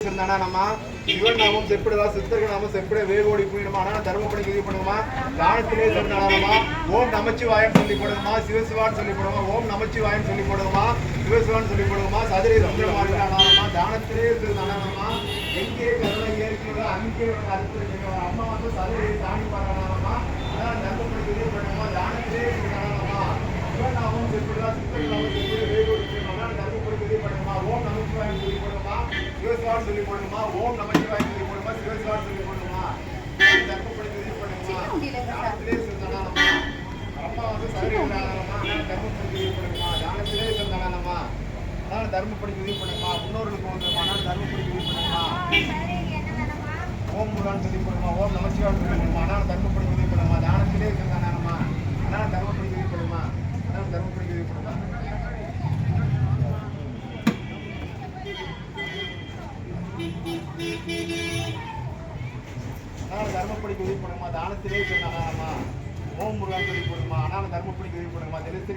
நம்ம சிவன் நாமம் செப்பிடுவா சித்தர்கள் நாமம் செப்பிட வேகோடி போயிடுமா ஆனால் தர்மப்படி இது பண்ணுமா தானத்திலே சொன்னாலமா ஓம் நமச்சிவாயம் சொல்லி போடுமா சிவசிவான்னு சொல்லி போடுமா ஓம் நமச்சிவாயம் சொல்லி போடுமா சிவசிவான்னு சொல்லி போடுமா சதுரை சுந்தரமாரிமா தானத்திலே நானமா எங்கே கருணை ஏற்கிறதோ அங்கே அம்மா வந்து சதுரை தாண்டி பாராளாமா அதான் தர்மப்படி இது பண்ணுமா தானத்திலே நானமா சிவன் நாமம் செப்பிடுவா சித்தர்கள் நாமம் செப்பிட வேகோடி போயிடுமா தர்மப்படி இது பண்ணுமா ஓம் நமச்சிவாயம் சொல்லி போடுமா சிவசிவான் சொல்லி போடுமா ஓம் நமச்சிவாயம் சொல்லி போடுமா சிவசிவான் சொல்லி போடுமா தர்மப்படி இது பண்ணுமா தானத்திலே சொன்னாலமா அம்மா வந்து சதுரை தர்மப்படி இது பண்ணுமா தானத்திலே சொன்னாலமா அதான் தர்மப்படி இது பண்ணுமா முன்னோர்களுக்கு வந்துமா ஆனால் தர்மப்படி இது பண்ணுமா ஓம் முருகான் சொல்லி போடுமா ஓம் நமச்சிவான் சொல்லி போடுமா ஆனால் தர்மப்படி இது பண்ணுமா தானத்திலே சொன்னாலமா அதான் தர்மப்படி இது பண்ணுமா அதான் தர்மப்படி இது பண்ணுமா ஆனால் தர்மப்படிக்கு உதவி பண்ணுமா தானத்திலே சொன்னாலாமா ஓம் முருகான் சொல்லி போடுமா ஆனால் தர்மப்படிக்கு உதவி பண்ணுமா